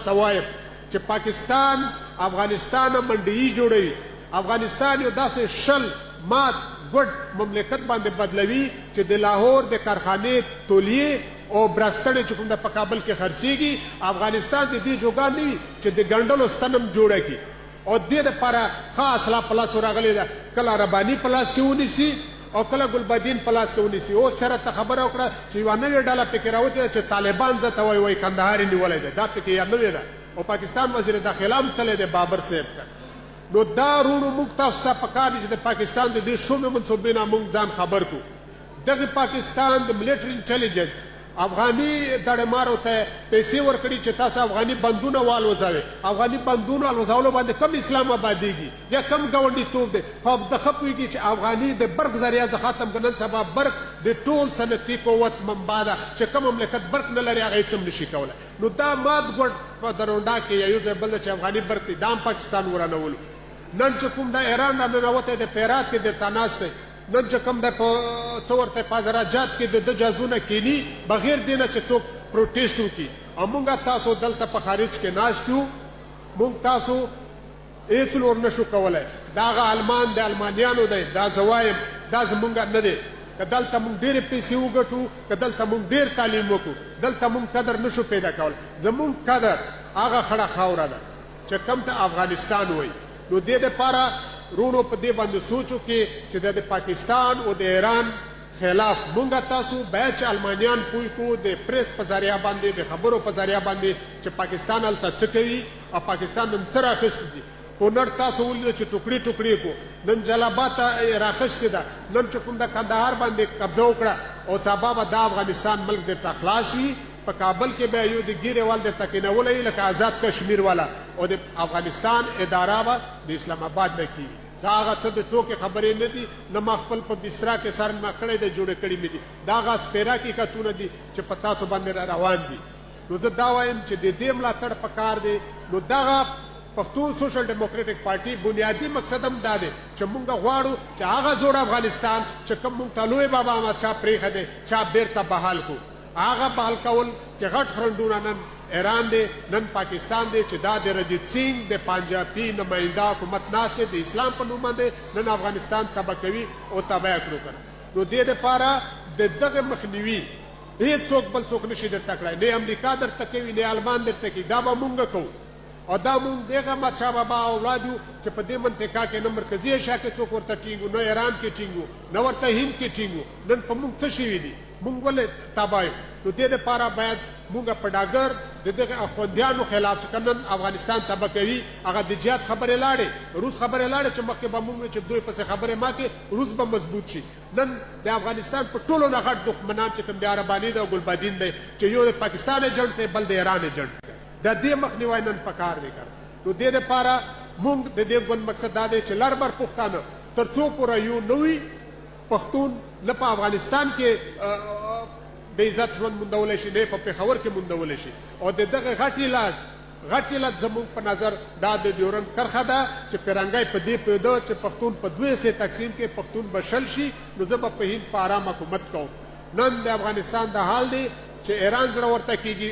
ته وایم چې پاکستان افغانستان منډیي جوړوي. افغانستان یو داسې شل مات ګډ مملکت باندې بدلوي چې د لاهور د کارخانې تولیې او برستړې چې کوم د په کابل کې خرڅېږي افغانستان د دې جوګان نه وي چې د ګنډلو ستنم جوړه کړي او دې دپاره ښه اصلاح په لاسو راغلې ده. کله رباني په لاس کې ونیسي او کله ګلبدین په لاس کې ونیسي. اوس چېرې ته خبره وکړه چې یوه نوې ډله پکې راوتې ده چې طالبان ځه ته وایي کندهار یې نیولی دی. دا پکې یا نوې ده او پاکستان وزیر داخله هم تللی دی بابر صاحب ته. نو دا وروڼو موږ تاسو ته پکار دي چې د پاکستان د دې شومې منصوبې نه موږ ځان خبر کړو. دغه پاکستان د ملیټري انټیلیجنس افغاني دړمارو ته پیسې ورکړي چې تاسو افغاني بندونه والوځوئ. افغاني بندونو الوځولو باندې کم اسلام آبادېږي یا کم ګاونډیتوب دی. خو د ښه پوهېږي چې افغاني د برق ذریعه زه ختم کړه. نن سبا برق د ټول صنعتي قوت منبع ده چې کوم مملکت برق نه لري هغه هېڅ هم نشي کولی. نو دا مات ګوډ په درونډا کې یا یو ځای بل ده چې افغاني برق دی دا هم پاکستان ورانولو. نن چې کوم د ایران راننوتی دی په هرات کې درته ناست دی. نن چې کوم دی په څه ورته په اذراجات کې د ده جازونه کیني بغیر دې نه چې څوک پروټیسټ وکړي. او موږ تاسو دلته په خارج کې ناست یو موږ تاسو هېڅ نور نشو کولی. دا هغه المان د المانیانو دی دا زه وایم دا زمونږ نه دی. که دلته موږ ډېرې پیسې وګټو که دلته موږ ډېر تعلیم وکړو دلته موږ قدر نشو پیدا کولی. زمونږ قدر هغه خړه خاوره ده چې کوم ته افغانستان وایي. نو دې دپاره وروڼو په دې باندې سوچ وکړي چې د پاکستان او د ایران خلاف مونږ تاسو باید چې المانیان پوه کړو د پریس په ذریعه باندې د خبرو په ذریعه باندې چې پاکستان هلته څه کوي او پاکستان نن څه راخیستي دي. کونړ تاسو ولیده چې ټوکړې ټوکړې کړو. نن جلابات راخیستې ده. نن چې کوم د کندهار باندې قبضه وکړه او سبا به دا افغانستان ملک درته خلاص وي. په کابل کې به یو د ګیرې وال درته کېنولی وي لکه آزاد کشمیر والا او د افغانستان اداره به د اسلام آباد نه کېږي. دا هغه څه د ټوکې خبرې نه دي. نه ما خپل په بستره کې سر ما کړی دی جوړې کړي مې دي. دا هغه سپېره حقیقتونه دي چې په تاسو باندې را روان دي. نو زه دا وایم چې د دې ملاتړ پکار دی. نو دغه پښتون سوشل ډیموکریټک پارټي بنیادي مقصد هم دا دی چې موږ غواړو چې هغه جوړ افغانستان چې کوم موږ ته لوی بابا احمدشاه پرېښی دی چا بیرته بحال کړو. هغه بحال کول چې غټ خرنډونه نن ایران دی نن پاکستان دی چې دا د رجیت سینګ د پنجابي نماینده حکومت ناست دی د اسلام په نوم باندې نن افغانستان تباه کوي او تباه یې کړو کنه. نو دې دپاره د دغه مخنیوي هېڅ څوک بل څوک نشي درته کړی. نه امریکا درته کوي نه المان درته کوي. دا به مونږ کوو او دا مونږ دغه احمدشاه بابا اولاد یو چې په دې منطقه کې نه مرکزي ایشیا کې څوک ورته ټینګ نه ایران کې ټینګ نه ورته هند کې ټینګ. نن په مونږ څه شوي دي مونږ ولې تباه یو. نو دې دپاره باید مونږ په ډاګر د دغه اخوندیانو خلاف چې نن افغانستان تباه کوي هغه د جهاد خبرې لاړې روس خبرې لاړې چې مخکې به مونږ چې دوی پسې خبرې ما کې روس به مضبوط شي. نن د افغانستان په ټولو نه غټ دښمنان چې کوم د عرباني دی او ګلبدین دی چې یو د پاکستان ایجنټ دی بل د ایران ایجنټ دی. د دې مخنیوی نن پکار دی کنه. نو دې دپاره مونږ د دې ګوند مقصد دا دی چې لر بر پښتانه تر څو پوره یو نه وي پښتون نه په افغانستان کې د عزت ژوند موندولی شي نه په پېښور کې موندولی شي. او د دغه غټ علت زموږ په نظر دا د ډیورنډ کرښه ده چې پیرنګی په دې پوهېده چې پښتون په دوه حصې تقسیم کې پښتون به شل شي. نو زه به په هند په ارام حکومت کوم. نن د افغانستان د حال دی چې ایران زړه ورته کېږي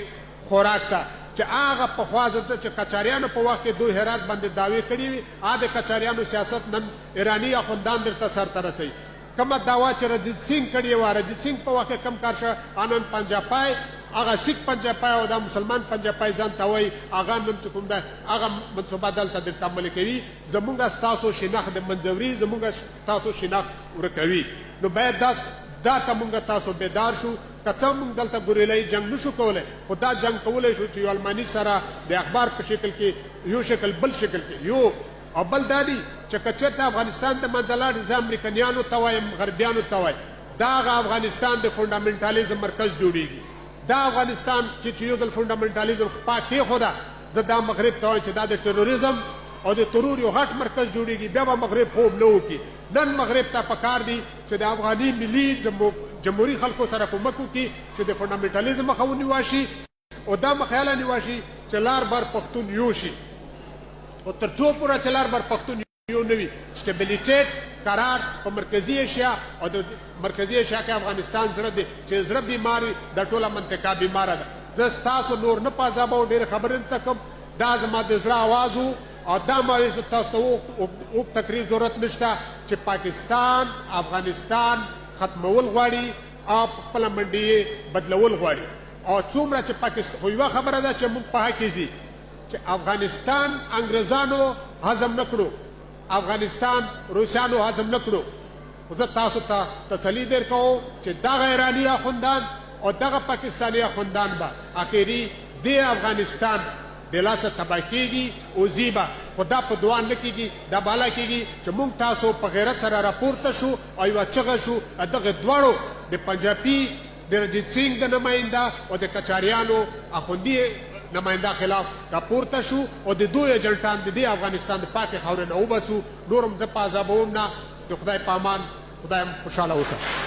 خوراک ته چې هغه پخوا دلته چې قچاریانو په وخت کې دوی هرات باندې دعوې کړي وي هغه د قچاریانو سیاست نن ایراني اخوندان درته سرته رسوي. کومه دعوا چې رجیت سینګ کړې وه رجیت سینګ په وخت کې کم کار شه آنند پنجاپای هغه سیک پنجاپای او دا مسلمان پنجاپای ځان ته وایي هغه نن چې کوم ده هغه منصوبه دلته درته عملي کوي. زمونږ ستاسو شناخت د منځوري زمونږ ستاسو شناخت ورکوي. نو باید دا ته مونږ تاسو بیدار شو. که څه مونږ دلته ګوریلایي جنګ نشو کولی خو دا جنګ کولی شو چې یو الماني سره د اخبار په شکل کې یو شکل بل شکل کې یو او بل دا دی چې که چېرته افغانستان ته منځه لاړ زه امریکنیانو ته وایم غربیانو ته وایم دا هغه افغانستان د فونډامنټالیزم مرکز جوړیږي. دا افغانستان کې چې یو ځل فونډامنټالیزم خپا کېښوده زه دا مغرب ته وایم چې دا د ټروریزم او د ترور یو غټ مرکز جوړیږي. بیا به مغرب خوب نه وکړي. نن مغرب ته پکار دی چې د افغاني ملي جمهوري خلکو سره کومک وکړي چې د فونډامنټالیزم مخه ونیول شي او دا مخیله نیول شي چې لار بر پښتون یو شي. او تر څو پورې چې لار بر پښتون یو نه وي سټیبلیټیټ قرار په مرکزي ایشیا او د مرکزي ایشیا کې افغانستان زړه دی چې زړه بیمار دا ټوله منطقه بیماره ده. زه ستاسو نور نه پازابوم ډېرې خبرې نه کوم دا زما د زړه آواز و او دا ما زه تاسو ته اوږد تقریر ضرورت نشته چې پاکستان افغانستان ختمول غواړي او په خپله منډې یې بدلول غواړي او څومره چې پاکستان خو یوه خبره ده چې موږ په حق کې ځي چې افغانستان انګریزانو هضم نه کړو افغانستان روسیانو هضم نه کړو خو زه تاسو ته تسلي درکوم چې دغه ایراني اخوندان او دغه پاکستاني اخوندان به اخري دې افغانستان د لاسه تباه کېږي او ځي به خو دا په دعا نه کېږي دا بالا کېږي چې موږ تاسو په غیرت سره راپورته شو او یوه چغه شو دغه دواړو د پنجابي د رنجیت سینګ د نماینده او د کچاریانو اخوندي نماینده خلاف راپورته شو او د دوی ایجنټان د دې افغانستان د پاکې خاورې نه وباسو نور هم زه په عذابوم نه د خدای په امان خدای هم خوشحاله اوسه